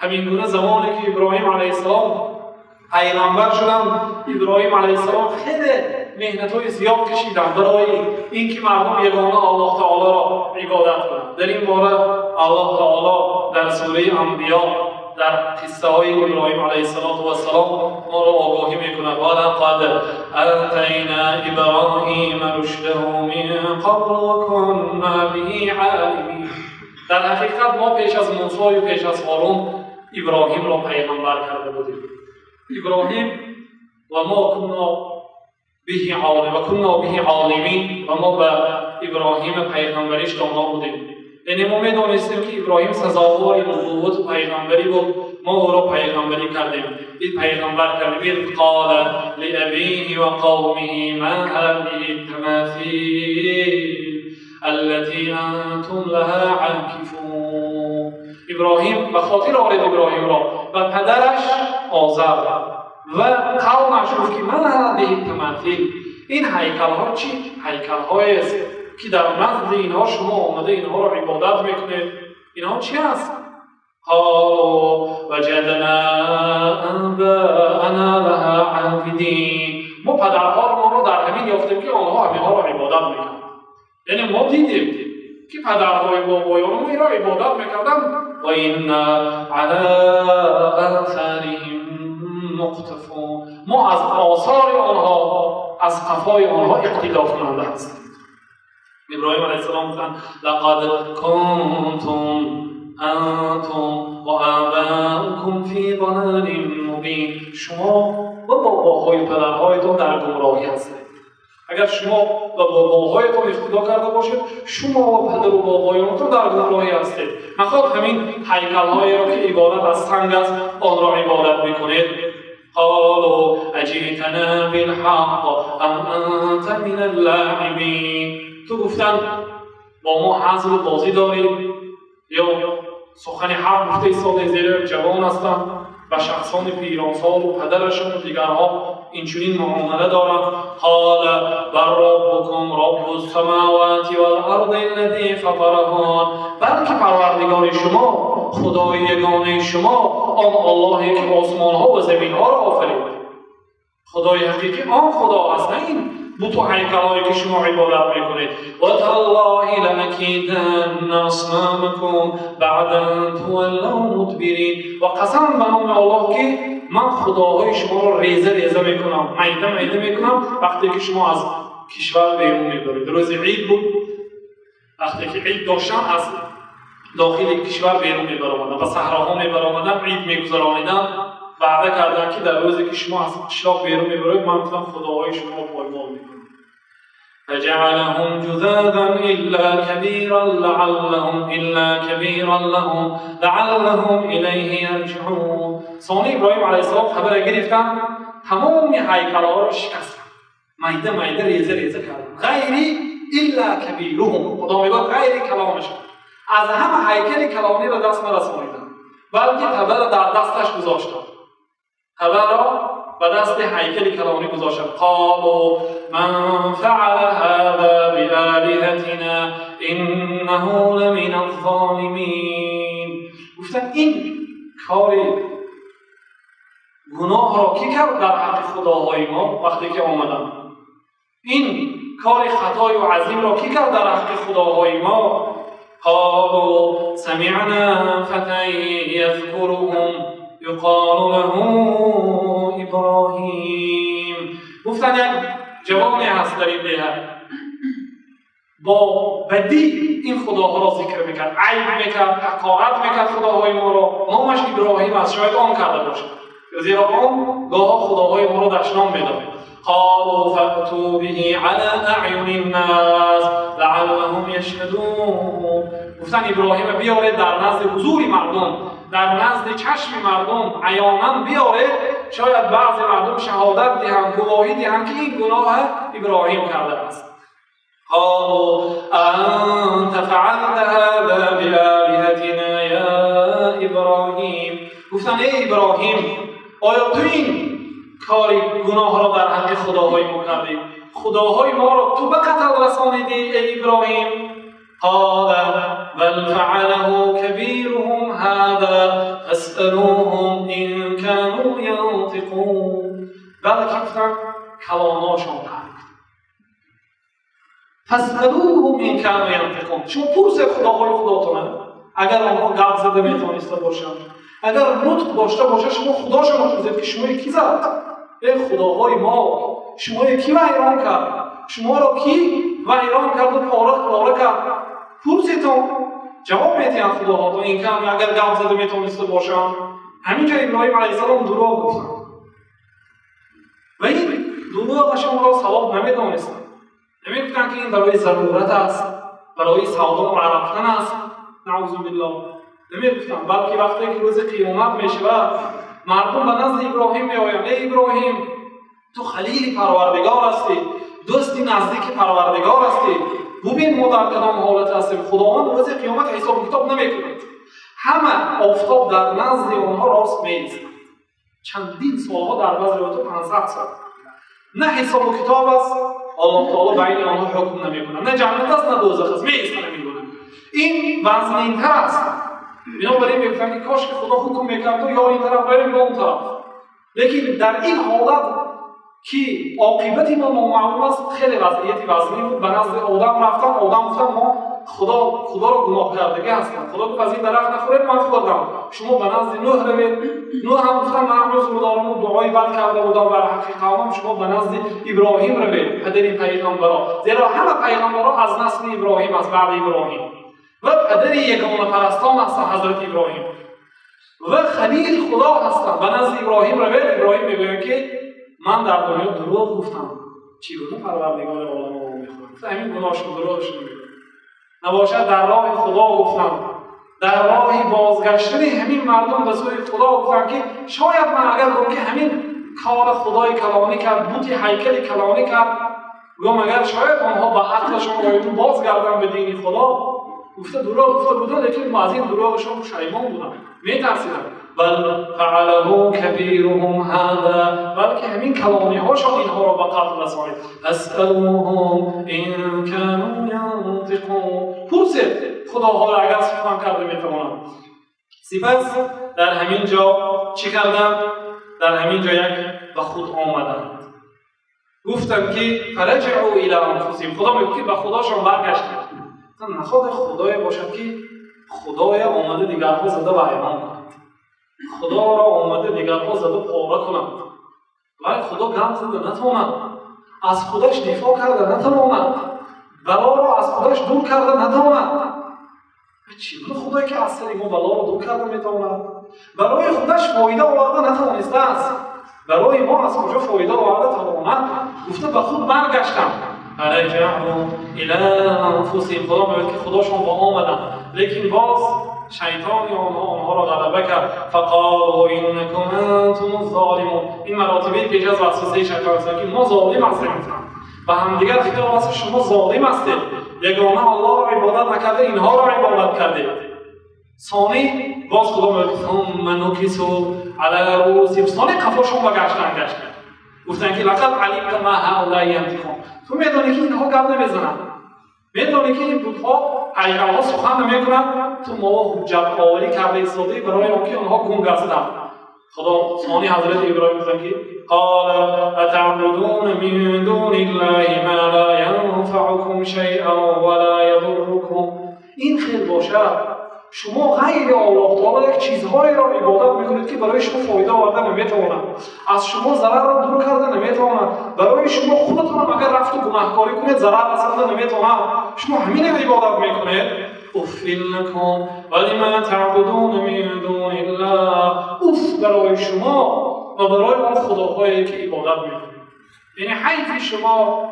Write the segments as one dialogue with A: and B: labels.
A: همین گونه زمانی که ابراهیم علیه السلام پیغمبر شدن، ابراهیم علیه السلام خیلی مهنت‌های زیاد کشیدن برای اینکه مردم یگانه الله تعالی را عبادت کنند. در این باره الله تعالی در سوره انبیاء در قصه های ابراهیم علیه السلام ما را آگاهی میکند: ولقد آتینا ابراهیم رشده من قبل و کنا به عالمین. در حقیقت ما پیش از موسی و پیش از هارون ابراهیم را پیغمبر کرده بودیم. ابراهیم و ما کنا به عالمین و ما به ابراهیم پیغمبریش دانا بودیم. یعنی ما می‌دانستیم که ابراهیم سزاوار نبوت و پیغمبری بود، ما او را پیغمبری کردیم. این پیغمبر کردیم: قال لأبيه و قومه ما هذه التماثيل التي انتم لها عاکفون. ابراهیم به خاطر آورد ابراهیم را و پدرش آزر و قومش گفت که من هذه التماثيل، این هیکل‌ها چی؟ هیکل‌هایی است که در نزد اینها شما آمده اینها را عبادت میکنید. اینها چی است؟ قالوا وجدنا آباءنا لها عابدین. ما پدرها ما را در همین یافتیم که آنها همینها را عبادت میکنند. یعنی ما دیدیم که پدرهای بابایان ما این را عبادت میکردند. و اینا علی آثارهم مقتفون. ما از آثار آنها، از قفای آنها اقتدا کننده هستیم. ابراهیم علیه السلام گفتند: لقد کنتم انتم و آباؤکم فی ضلال مبین. شما و باباهای پدرهایتان در گمراهی هستید. اگر شما و باباهایتان اقتدا کرده باشید، شما و پدر و بابایانتان در گمراهی هستید. نخواهد همین هیکل‌هایی را که عبادت از سنگ است آن را عبادت میکنید. قالوا اجئتنا بالحق ام انت من اللاعبین. تو گفتن با ما حظ و بازی داری یا سخن حق گفته ایستاده، زیرا جوان هستند و شخصان پیرانسال و پدرشان و دیگرها اینچنین معامله دارند. قال بل ربکم رب السماوات والارض الذی فطرهن. بلکه پروردگار شما، خدای یگانه شما، آن اللهی که آسمان ها و زمین ها را آفرید. خدای حقیقی آن خدا است، نه این بت و هیکل‌هایی که شما عبادت میکنید. و تالله لأکیدن اصنامکم بعد ان تولوا مدبرین. و قسم به نام الله که من خداهای شما را ریزه ریزه میکنم، میده میکنم وقتی که شما از کشور بیرون میبرید. روز عید بود، وقتی که عید داشتن از داخل کشور بیرون میبرامدن و صحراها میبرامدن، عید میگذرانیدن، وعده کردن که در روزی که شما از قشلاق بیرون میبرید من گفتم خداهای شما را پایمال میکنم. فجعلهم جذاذا الا كبيرا لهم لعلهم الیه یرجعون. ثانی ابراهیم علیه السلام خبر گرفتن، تمام هیکل‌ها را شکستن، میده ریزه کردن. غیری الا کبیرهم. خدا میگه غیر کلامشان، از همه هیکل کلامی را دست نرسانیدن، بلکه تبر در دستش گذاشتن. تبر را به دست هیکل کلامی گذاشتن. قالوا من فعل هذا بآلهتنا انه لمن الظالمین. گفتن این کار گناه را کی کرد در حق خداهای ما وقتی که آمدن؟ این کار خطای و عظیم را کی کرد در حق خداهای ما؟ قالوا سمعنا فتى یذکرهم یقال له ابراهیم. گفتن یک جوانی هست در این دیه با بدی این خداها را ذکر میکرد، عیب میکرد، حقارت میکرد خداهای ما را. نامش ابراهیم است، شاید آن کرده باشد، زیرا آن گاه خداهای ما را دشنام میداد. قالوا فأتوا به على اعین الناس لعلهم یشهدون. گفتن ابراهیم بیارید در نزد حضور مردم، در نزد چشم مردم عیانا بیارید، شاید بعض مردم شهادت دهند، گواهی دهند که این گناه ابراهیم کرده است. قالوا انت فعلت هذا بآلهتنا یا ابراهیم. گفتن ای ابراهیم، آیا تو این کاری گناه را در حق خداهای ما کردی؟ خداهای ما را تو به قتل رسانیدی ای ابراهیم؟ قال بل فعله كبيرهم هذا فاسألوهم إن كانوا ينطقون. بلکه گفتن کلاماشون کرد. فاسألوهم إن كانوا ينطقون. شما پرسید خداهای خداتونه اگر آنها گپ زده میتونسته باشند، اگر نطق داشته باشه شما خداشون پرسید که شما کی زد؟ ای خداهای ما، شما کی ویران کرد؟ شما را کی ویران کرد و پاره کرد؟ پرسیدم جواب میدین خداها. تو این کم اگر گپ زده میتونسته باشم. همینجا ابراهیم علیه السلام دروغ گفتن و این دروغشون را ثواب نمیدونستن. نمیگفتن که این برای ضرورت است، برای سودا رفتن است، نعوذ بالله. نمیگفتن، بلکه وقتی که روز قیامت میشود مردم به نزد ابراهیم میآیند. ای ابراهیم، تو خلیل پروردگار هستی، دوستی نزدیک پروردگار هستی. ببین ما در کدام حالت هستیم. خداوند روز قیامت حساب کتاب نمیکنه. همه آفتاب در نزد آنها راست میایستد. چندین سالها در بعض روایات 500 سال. نه حساب و کتاب است، الله تعالی بین آنها حکم نمیکنه. نه جنت است نه دوزخ است، میایستن میگونه. این وزنین‌تر است. بنابراین میگفتن که کاش که خدا حکم میکرد یا این طرف بریم یا اون طرف. لیکن در این حالت که عاقبت ما نامعلوم است، خیلی وضعیت وزنی بود. به نزد آدم رفتن، آدم گفتن ما خدا را گناه کردگی هستم، خدا گفت از این درخت نخورید، من خوردم. شما به نزد نوح روید. نوح هم گفتن من عذر دارم و دعای بد کرده بودم در حق قومم. شما به نزد ابراهیم روید، پدر پیغمبران، زیرا همه پیغمبران از نسل ابراهیم است، بعد ابراهیم و پدر یگانه پرستان است حضرت ابراهیم و خلیل خدا هستند. به نزد ابراهیم روید. ابراهیم میگوید که من در دنیا دروغ گفتم، چگونه پروردگار عالم رو میخورم؟ همین گناهشون دروغشون میگه. نباشد در راه خدا گفتم، در راه بازگشتن همین مردم به سوی خدا گفتم که شاید من اگر گفتم که همین کار خدای کلانی کرد، بوتی هیکل کلانی کرد، گفتم اگر شاید آنها با عقلشون رایتون بازگردن به دین خدا، گفته دروغ گفته بودن، لیکن ما از این دروغشون پشیمان بودم، میترسیدم. بل فعله کبیرهم هذا، بلکه همین کلانی هاشون اینها را به قتل رسانید. اسألوهم ان كانوا ينطقون. پرسید خداها را اگر سخن کرده میتوانند. سپس در همین جا چی کردند؟ در همین جا یک به خود آمدند، گفتند که فرجعوا الی انفسهم. خدا میگه که به خداشون برگشتند. نخواد خدای باشد که خدای آمده دیگرها زده و ایمان کند، خدا را آمده دیگرها زده پاره کند، ولی خدا گم زده نتواند، از خودش دفاع کرده نتواند، بلا را از خودش دور کرده نتواند. چگونه خدایی که از سر ما بلا را دور کرده میتواند؟ برای خودش فایده آورده نتوانسته است، برای ما از کجا فایده آورده تواند؟ گفته به خود برگشتم. فرجعوا الی انفسهم. خدا میگه که خداشون با آمدن، لیکن باز شیطان آنها را غلبه کرد. فقالوا انکم انتم الظالمون. این مراتبی پیش از وسوسه شیطان است که ما ظالم هستیم، و همدیگر خیال است شما ظالم هستید، یگانه الله را عبادت نکرده، اینها را عبادت کرده. ثانی باز خدا میگه ثم نکسوا علی رؤوسهم. ثانی قفاشون گشتن گفتن که لقد علمت ما هؤلاء ينطقون. تو میدونی که اینها گپ نمیزنن، میدونی که این بت‌ها پیغمبرها سخن نمیکنند، تو ما حجت آوری کرده ایستادی برای آنکه آنها گنگ هستند. خدا ثانی حضرت ابراهیم گفتن که قال اتعبدون من دون الله ما لا ينفعكم شيئا ولا يضركم. این خیلی باشه شما غیر الله تعالی یک چیزهایی را عبادت میکنید که برای شما فایده آورده نمیتواند، از شما ضرر را دور کرده نمیتواند، برای شما خودتون هم اگر رفت و گناهکاری کنید ضرر رسانده نمیتواند، شما همین عبادت میکنید. اف لکم ولما تعبدون من دون الله. اف برای شما و برای اون خداهایی که عبادت میکنید. یعنی حیف شما،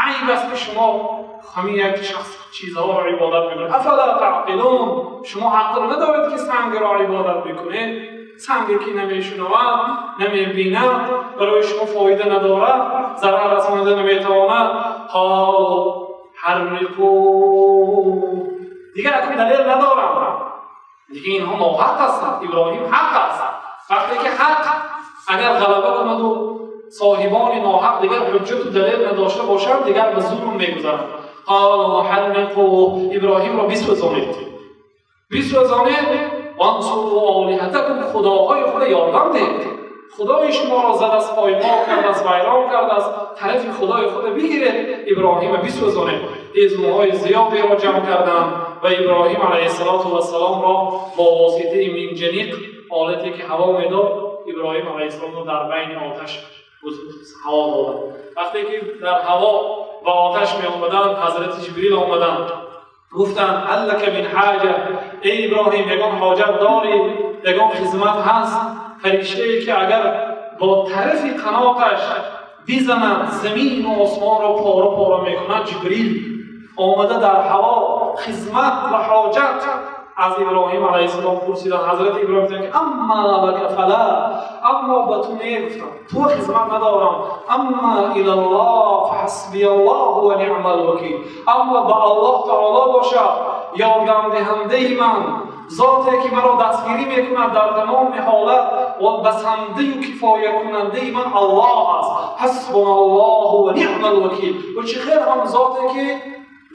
A: عیب است که شما همین یک شخص چیزها را عبادت میکنید. افلا تعقلون. شما عقل ندارید که سنگ را عبادت بکنید؟ سنگی که نمیشنود، نمیبیند، برای شما فایده ندارد، ضرر رساننده نمیتواند. قالوا حرقوا. دیگر اکنون دلیل ندارم، دیگه اینها ناحق هستند. ابراهیم حق است. وقتی که حق اگر غلبه کند و صاحبان ناحق دیگر حجت و دلیل نداشته باشند، دیگر به ظلم میگذرند. قالوا حرقوا ابراهیم را بسوزانید وانصروا آلهتکم، خداهای خود یاردم دهید، خدای شما را زد از پایمال کرد، از ویران کرد، از طرف خدای خود بگیرید، ابراهیم بسوزانید. اسمهای زیادی را جمع کردند و ابراهیم علیه السلام را با واسطه منجنیق، آلتی که هوا میداد، ابراهیم علیه السلام را در بین آتش هوا دادند. وقتی که در هوا و آتش می آمدند، حضرت جبریل آمدند گفتند الک من حاجه، ای ابراهیم یگان حاجت داری، یگان خدمت هست. فرشته ای که اگر با طرف قناتش بزند زمین و آسمان را پاره میکند، جبریل آمده در هوا خدمت و حاجت از ابراهیم علیه السلام پرسیدن. حضرت ابراهیم گفتند که اما لک فلا، اما به تو نگفتم، تو خدمت ندارم، اما الی الله فحسبی الله و نعم الوکیل، اما به الله تعالی باشد یاردم دهنده من، ذاتی که مرا دستگیری میکند در تمام حالت و بسنده و کفایت کننده من الله است. حسبنا الله و نعم الوکیل. و چه خیر هم ذاتی که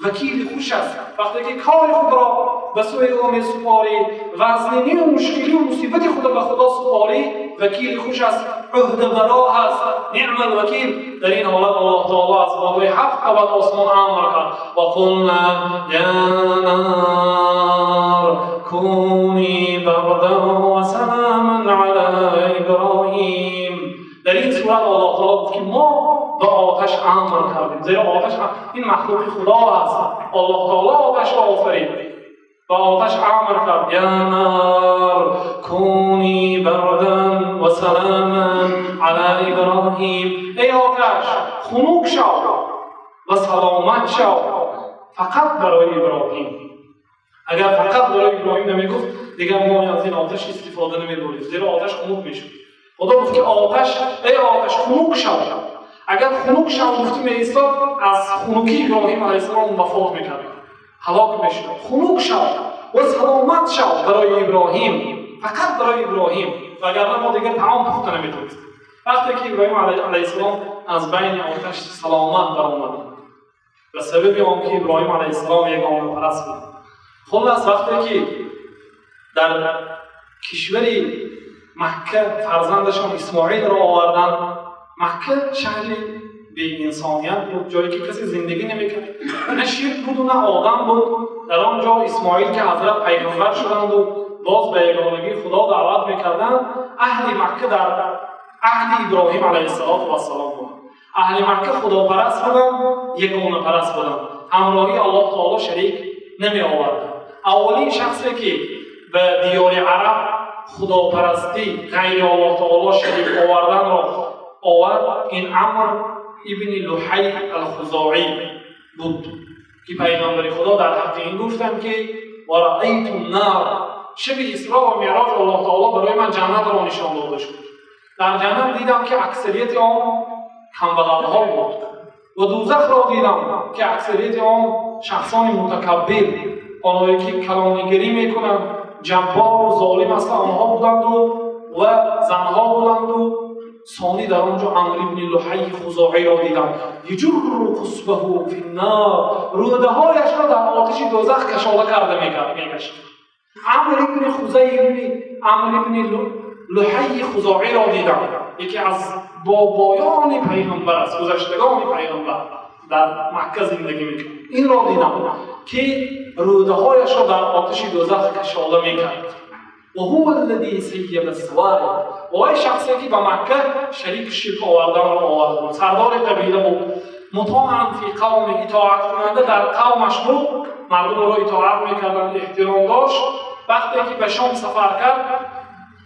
A: وکیل خوش است، وقتی که کار خود را به سوی او میسپاری، وزنی و مشکلی و مصیبت خود به خدا سپاری، وکیل خوش است، عهده برا است، نعم الوکیل. در این حالت الله تعالی از بالای 7 قبل آسمان امر کرد و قلنا یا نار کونی بردا و سلاما علی ابراهیم. در این صورت الله تعالی گفت که ما به آتش امر کردیم، زیرا آتش این مخلوق خدا است. الله تعالی آتش را آفرید، به آتش امر کرد یا نار کونی بردا و سلاما علی ابراهیم، ای آتش خنک شو و سلامت شو فقط برای ابراهیم. اگر فقط برای ابراهیم نمیگفت دیگر ما از این آتش استفاده نمیبریم، زیرا آتش خنک میشد. خدا گفت که آتش، ای آتش خنک شو. اگر خنک شو گفتیم ایستاد، از خنکی ابراهیم علیه السلام مفاد میکرد، هلاک میشد. خنک شو و سلامت شو برای ابراهیم، فقط برای ابراهیم، وگرنه ما دیگر طعام پخته نمیتونستیم. وقتی که ابراهیم علیه السلام از بین آتش سلامت برآمد به سبب آنکه ابراهیم علیه السلام یگانه پرست بود. خلاص وقتی که در کشور مکه فرزندشان اسماعیل را آوردند، مکه شهری بی انسانیت بود، جایی که کسی زندگی نمیکرد، نه شرک بود و نه آدم بود. در آنجا اسماعیل که حضرت پیغمبر شدند و باز به یگانگی خدا دعوت میکردند، اهل مکه در عهد ابراهیم علیه السلام بود. اهل مکه خداپرست بودند، یگانه پرست بودند، همراهی الله تعالی شریک نمی آوردند. اولین شخصی که به دیار عرب خداپرستی غیر الله تعالی شریک آوردن را آورد، این عمرو ابن لحی الخزاعی بود که پیغمبر خدا در حق این گفتند که و رأیت النار، شب اسراء و معراج الله تعالی برای من جنت را نشان داده شد. در جنت دیدم که اکثریت آن کمبغل‌ها بود و دوزخ را دیدم که اکثریت آن شخصان متکبر، آنهایی که کلانگری میکنند، جبار و ظالم است، آنها بودند و زنها بودند. و ثانی در آنجا عمرو بن لحی خزاعی را دیدم یجر قصبه فی النار، روده هایش را در آتش دوزخ کشاله کرده میکشید. عمرو بن لحی خزاعی را دیدم، یکی از بابایان پیغمبر است، گذشتگان پیغمبر در مکه زندگی میکرد. این را دیدم که روده هایش را در آتش دوزخ کشاله میکرد. و هو الذی سیب السوارد، و این شخصی که به مکه شریک شرک آوردن را آورد بود، سردار قبیله بود، مطاعا فی قوم، اطاعت کننده در قومش بود، مردم را اطاعت میکردند، احترام داشت. وقتی که به شام سفر کرد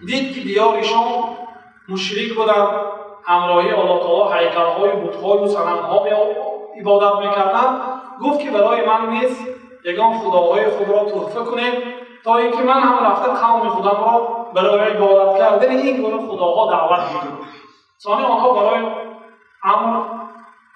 A: دید که دیار شام مشرک بودند، همراهی الله تعالی هیکل‌های بت‌های و صنم‌ها عبادت میکردند. گفت که برای من نیز یگان خداهای خود را تحفه کنید تا اینکه من هم رفته قوم خودم را برای عبادت کردن این گونه خداها دعوت می‌کنم. ثانی آنها برای عمرو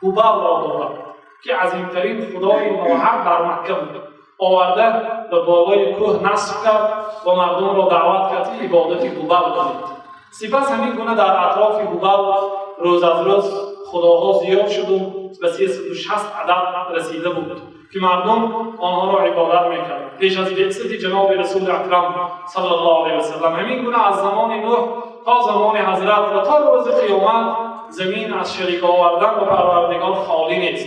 A: هبل را دادند که عظیم‌ترین خدای ناحق در مکه بود، آورده به بالای کوه نصب کرد و مردم را دعوت کرد که عبادت هبل کنید. سپس همین گونه در اطراف هبل روز از روز خداها زیاد شد و به 360 عدد رسیده بود که مردم آنها را عبادت میکردند. پیش از بعثت جناب رسول اکرم صلی الله علیه و سلم همین گونه از زمان نوح تا زمان حضرت و تا روز قیامت زمین از شریک آوردن و پروردگار خالی نیست.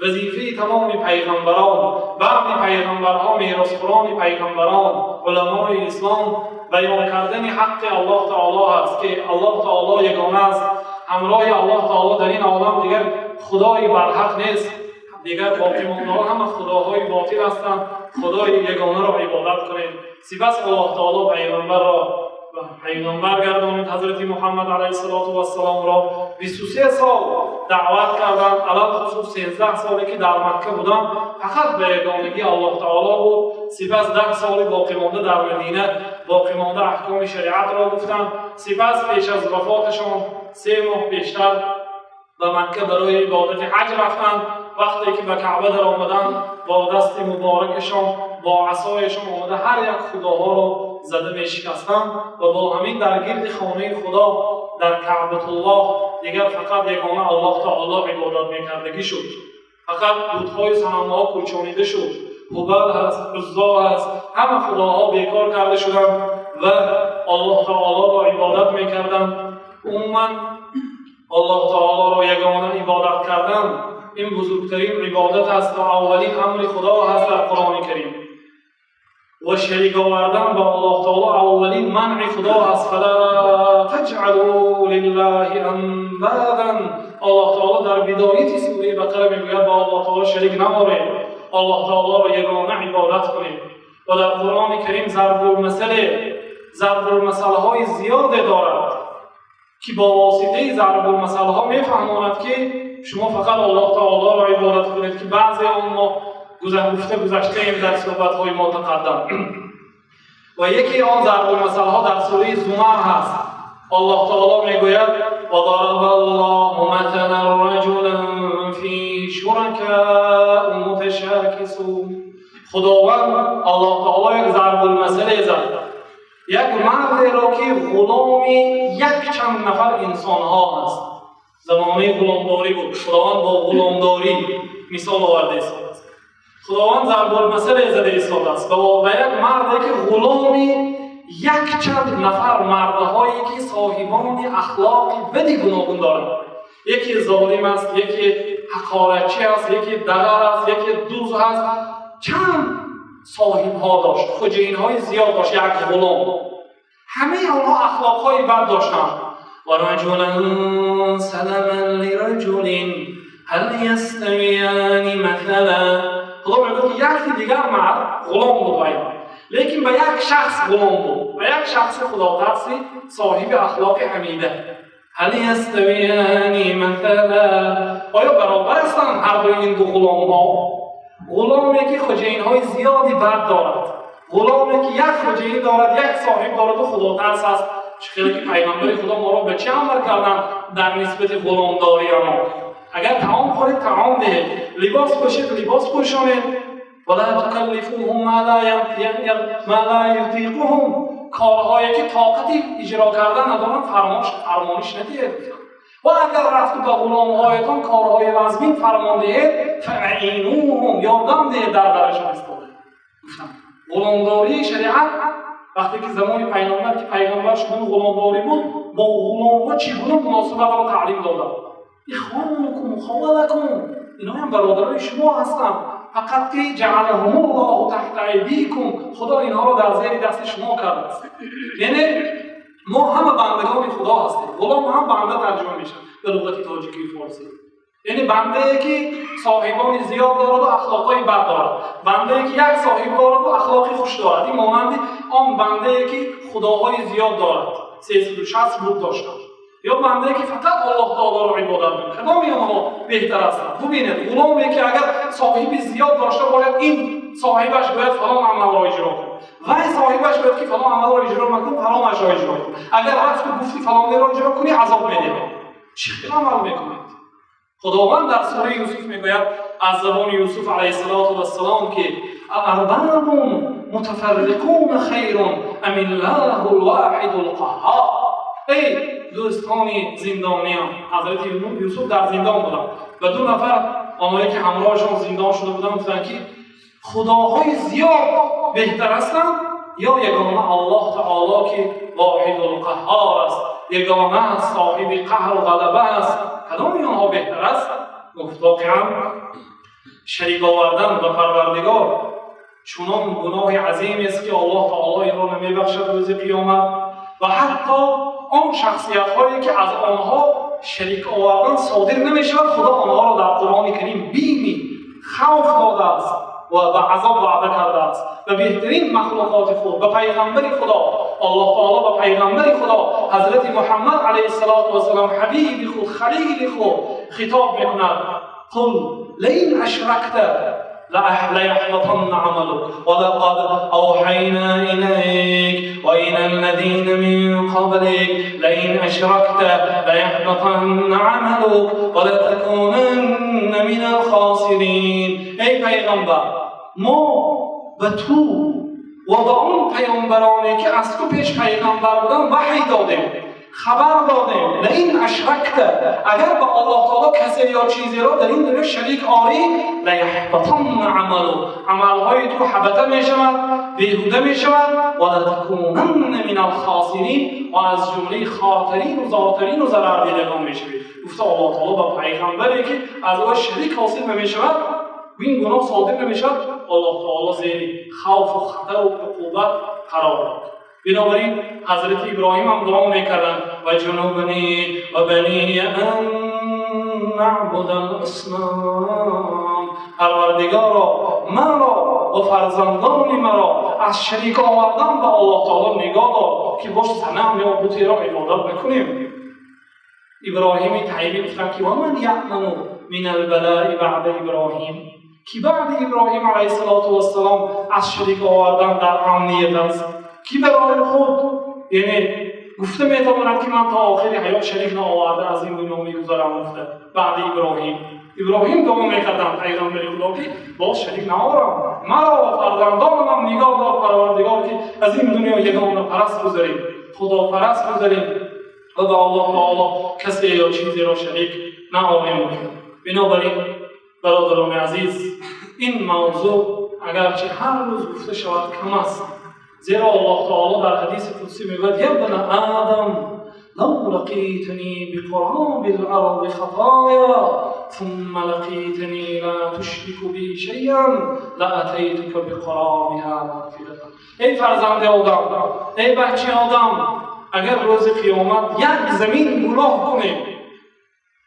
A: وظیفه تمام پیغمبران، بعد پیغمبرها میراثخواران پیغمبران، علمای اسلام بیان کردن حق الله تعالی است که الله تعالی یگانه است. همراه الله تعالی در این عالم دیگر خدای برحق نیست، دیگر باقی مانده‌ها همه خداهای باطل هستند. خدای یگانه را عبادت کنید. سپس الله تعالی پیغمبر را پیغمبر گردانید. حضرت محمد علیه السلام را 23 سال دعوت کردند، علاوه خصوص 13 سالی که در مکه بودند فقط به یگانگی الله تعالی بود. سپس 10 سال باقی مانده در مدینه باقی مانده احکام شریعت را گفتند. سپس پیش از وفاتشان 3 ماه بیشتر به مکه برای عبادت حج رفتند. وقتی که به کعبه در آمدند با دست مبارکشان با عصایشان آمده هر یک خداها را زده می شکستند و با همین در گرد خانه خدا در کعبه الله دیگر فقط یگانه الله تعالی عبادت میکردگی شد. فقط بت‌های صنم‌ها کوچانیده شد. هبل هست، عزا هست، همه خداها بیکار کرده شدند و الله تعالی را عبادت میکردند. عموما الله تعالی را یگانه عبادت کردن این بزرگترین عبادت است و اولین امر خدا هست در قرآن کریم. و شریک آوردن با الله تعالی اولین منع خدا است. فلا تجعلوا لله اندادا. الله تعالی در بدایت سوره بقره میگوید با الله تعالی شریک نمارید، الله تعالی را یگانه عبادت کنید. و در قرآن کریم ضرب المثل های زیاد دارد که با واسطه ضرب المثل ها میفهماند که شما فقط الله تعالی را عبادت کنید که بعضی آن ما گذشته ایم در صحبت های ما تقدم. و یکی آن ضرب المثل ها در سوره زمر هست. الله تعالی میگوید و ضرب الله مثلا رجلا فی شرکاء متشاکسون. خداوند الله تعالی یک ضرب المثل زد، یک مرد را که غلام یک چند نفر انسان ها هست. زمانه غلامداری بود، خداوند با غلامداری مثال آورده ایستاده است. خداوند ضرب المثل زده ایستاده است و یک مردی که غلام یک چند نفر مردهایی که صاحبان اخلاق بدی گوناگون دارند. یکی ظالم است، یکی حقارتچی است، یکی دغل است، یکی دوز است. چند صاحب ها داشت، خجین های زیاد داشت. یک غلام همه آنها اخلاق های بد داشتند. و رجلا سلما لرجل هل یستویان مثلا. خدا میگه یک دیگر مرد غلام بود لیکن به یک شخص غلام بود، به یک شخص خدا ترسی صاحب اخلاق حمیده. هل یستویان مثلا. آیا برابر هستند هر دوی این دو غلام ها؟ غلامی که خجین های زیادی بد دارد، غلامی که یک خجینی دارد، یک صاحب دارد و خدا ترس است. خیلی که پیغمبر خدا ما را به چه امر کردن در نسبت غلامداری ما؟ اگر طعام خورید طعام دهید، لباس پوشید لباس پوشانید. ولا تکلفوهم ما لا یطیقهم. کارهایی که طاقتی اجرا کردن ندارن فرمانش ندهید. و اگر رفت به غلامهایتان کارهای مزمین فرمان دهید فعینوهم، یاردم دهید در برشان استاده. گفتم غلامداری شریعت وقتی که زمان پیغمبر که پیغمبر شدن غلامداری بود با غلامها چگونه مناسبت را تعلیم دادن. اخوانکم خوالکم، اینا هم برادرای شما هستند، فقط که جعلهم الله تحت ایدیکم، خدا اینها را در زیر دست شما کرده است. یعنی ما همه بندگان خدا هستیم. غلام هم بنده ترجمه میشه به لغت تاجیکی فارسی. یعنی بنده که صاحبان زیاد دارد و اخلاقای بد دارد، بنده که یک صاحب دارد و اخلاقی خوش دارد. این مانند آن بنده که خداهای زیاد دارد 360 بود داشتند، یا بنده که فقط الله تعالی را عبادت می‌کند. کدام اینها بهتر است؟ ببینید غلامی که اگر صاحب زیاد داشته باشد این صاحبش باید فلان عمل را اجرا کند و صاحبش باید که فلان عمل را اجرا نکند فلانش را اجرا کند. اگر رفت گفتی فلان را اجرا کنی عذاب می‌دهد. چه عمل می‌کنید؟ خداوند در سوره یوسف میگوید از زبان یوسف علیه السلام که ارباب متفرقون خیر ام الله الواحد القهار. ای دوستان زندانیان، حضرت یوسف در زندان بودن و 2 نفر آنهایی که همراهشان زندان شده بودن گفتن که خداهای زیاد بهتر هستند یا یگانه الله تعالی که واحد القهار است، یگانه صاحب قهر و غلبه است، کدام اینها بهتر است؟ گفت واقعا شریک آوردن به پروردگار چنان گناه عظیمی است که الله تعالی این را نمیبخشد روز قیامت و حتی آن شخصیت هایی که از آنها شریک آوردن صادر نمی شود خدا آنها را در قرآن کریم بیمی خوف داده است و به عذاب وعده کرده است و بهترین مخلوقات خود به پیغمبر خدا الله تعالی به پیغمبر خدا حضرت محمد علیه السلام حبیب خود خلیل خود خطاب میکند قل لئن اشرکت ليحبطن عملك ولقد أوحينا إليك وإلى الذين من قبلك لئن أشركت ليحبطن عملك ولتكونن من الخاسرين. ای پیغمبر ما به تو و به اون پیامبرانی که از تو پیش پیغمبر بودن وحی دادیم، خبر دادیم لئن اشرکت اگر به الله تعالی کسی یا چیزی را در این دنیا شریک آری لیحبطن عملهای تو حبطه می شود، بیهوده می شود و لتکونن من الخاسرین و از جمله خاطرین و زارترین و ضرر دیدگان می شوید. گفته الله تعالی به پیغمبری که از او شریک حاصل نمی شود و این گناه صادر نمی شود الله تعالی زیر خوف و خطر و عقوبت قرار داد. بنابراین حضرت ابراهیم هم دعا میکردن و جنوبنی و بنی ان نعبد الاصنام، پروردگارا مرا و فرزندان مرا از شریک آوردن به الله تعالی نگاه دار که باش صنم یا بتی را عبادت بکنیم. ابراهیم تایید گفتن که و من یأمن من البلاء بعد ابراهیم، که بعد ابراهیم علیه السلام از شریک آوردن در امنیت است، کی برای خود یعنی گفته میتواند که من تا آخر حیات شریک نآورده از این دنیا میگذارم. گفته بعد ابراهیم دعا میکردم پیغمبر خدا که باز شریک نآورم، مرا و فرزندانم نگاه دار پروردگار که از این دنیا یگانه پرست گذاریم، خدا پرست گذاریم و به الله تعالی کسی یا چیزی را شریک نآوریم. بنابراین برادران عزیز این موضوع اگرچه هر روز گفته شود کم است، زیرا الله تعالی در حدیث قدسی میگوید یا ابن آدم لو لقیتنی بقراب الارض خطایا ثم لقیتنی لا تشرک بی شیئا لاتیتک بقرابها مغفرة. ای فرزند آدم، ای بچه آدم، اگر روز قیامت یک زمین گناه کنی،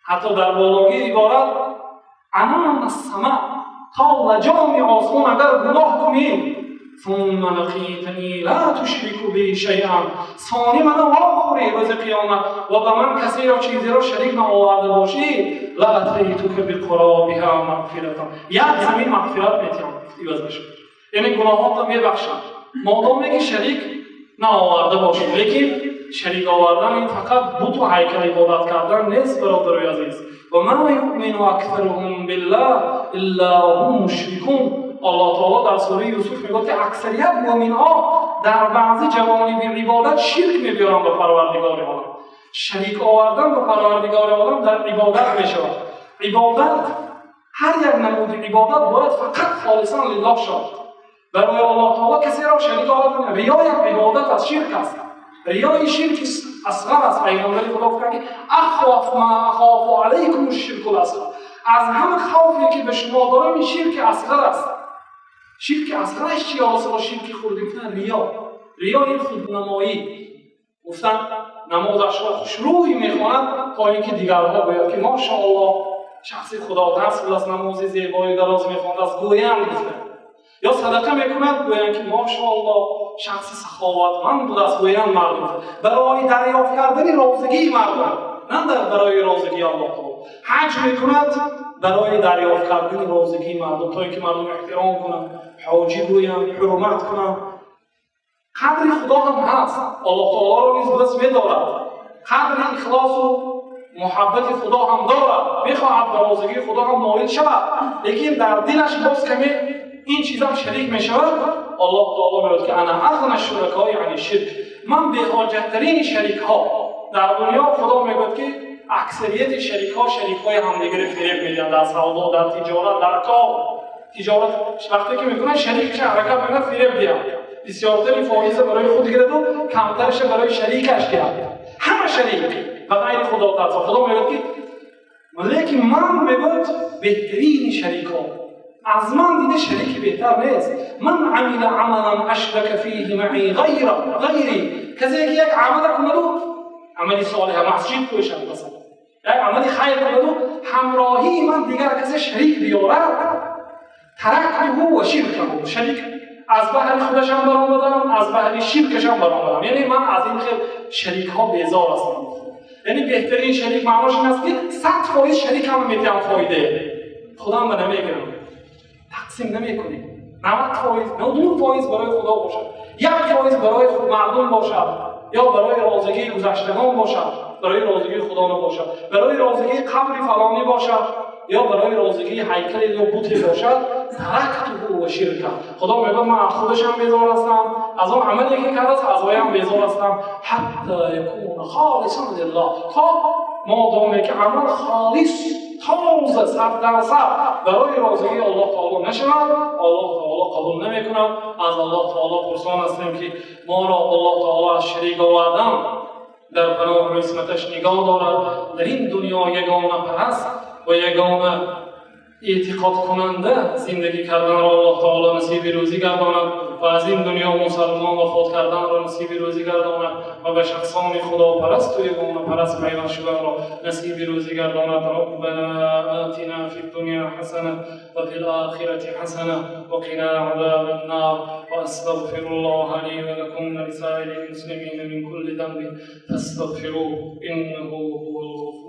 A: حتی در بالاگی عبارت عنان السماء تا لجام آسمان اگر گناه کنی ثم لقیتنی لا تشرک بی شیئا، ثانی منو آخوری روز قیامت و به من کسی را چیزی را شریک نآورده باشی لاتیتک بقرابها مغفرة، یک زمین مغفرت میتیم عوض شد، یعنی گناهات را میبخشم مادامی که شریک نآورده باشی. لیکن شریک آوردن این فقط بت و هیکل عبادت کردن نیست برادرای عزیز. و ما یؤمن اکثرهم بالله الا هم مشرکون. الله تعالی در سوره یوسف میگه که اکثریت مؤمن‌ها در بعضی جوانب عبادت شرک می‌برند به پروردگار عالم. شریک آوردن به پروردگار عالم در عبادت میشود. عبادت هر یک نمود عبادت باید فقط خالصا لله شود. برای الله تعالی کسی را شریک آوردن ریا یک عبادت از شرک است. ریا شرک اصغر است. پیغمبر خدا گفت که اخوف ما اخاف علیکم الشرک الاصغر، از همه خوفی که به شما دارم این شرک اصغر است. شرک اصغرش چیه؟ با شرک خود گفتن ریا این خودنمایی. گفتن نمازش را خوشرویی میخواند تا اینکه دیگرها باید که ماشاءالله شخصی خداترس بود، از نماز زیبایی دراز میخواند از گویند گفتن، یا صدقه میکند گویند که ماشاءالله شخص سخاوتمند بود، از گویند مردم برای دریافت کردن رازگی مردم، نه برای رازگی الله تعالی. حج میکند برای دریافت کردن رازگی مردم، تا اینکه مردم احترام کنند، حاجی گویند، حرمت کنند. قدر خدا هم هست، الله تعالی را نیز بس میدارد، قدر اخلاص و محبت خدا هم دارد، میخواهد به رازگی خدا هم نائل شود، لیکن در دلش باز کمی این چیزا شریک میشود. الله تعالی میگوید که انا اغنی الشرکاء عن الشرک، من به حاجت ترین شریک ها در دنیا خدا میگوید که اکثریت شریک‌های همدیگر فریب میدن در سودا، در تجارت، در کار. تجارت وقتی که میکنن شریکش حرکت میکنه فریب گیرن. بسیارتری فایز برای خود گیرد و کمترش برای شریکش گیرد. همه شریک و غیر خدا ترسا. خدا میگوید که لیکن من میگوید بهترین شریک‌ها از من دیده شریک بهتر نیست. من عمل عملا اشرک فیه معی غیری کسی که یک عمل کند و عملی صالح مسجد کوشد مثلا یک عملی خیر کند و همراهی من دیگر کسی شریک بیارد ترکته و شرکه شریک از بحر خودشم برآمدم از بحر شرکشم برآمدم. یعنی من از این خیلی شریک ها بیزار هستم. یعنی بهترین شریک معناش این است که 100% شریک هم میتونم فایده خدا هم نمیگیرم تقسیم نمیکنیم. 90% 99% برای خدا باشد، 1% برای خود مردم باشد یا برای رازگی گذشتگان باشد، برای رازگی خدا نباشد، برای رازگی قبر فلانی باشد یا برای رازگی هیکل یا بوتی باشد. ترکته و شرکه خدا میگه من خودشم بیزار هستم از آن عملی که کرده است از هم بیزار هستم حتی یکون خالصا لله تا مادامی که عمل خالص تازه 100% برای رازگی الله تعالی نشود الله تعالی قبول نمیکند. از الله تعالی پرسان هستیم که ما را الله تعالی از شریک آوردن در پناه عصمتش نگاه دارد. در این دنیا یگانه پرست و یگانه اعتقاد کننده زندگی کردن را الله تعالی نصیب روزی گرداند و از این دنیا مسلمان وفات کردن را نصیب روزی گرداند و به شخصان خدا پرست و یگانه پرست پیدا شدن را نصیب روزی گرداند. ربنا آتنا فی الدنیا حسنه و فی الآخرة حسنه و قنا عذاب النار و استغفر الله لی و لکم ولسائر المسلمین من كل ذنب فاستغفروه انه هو الغفور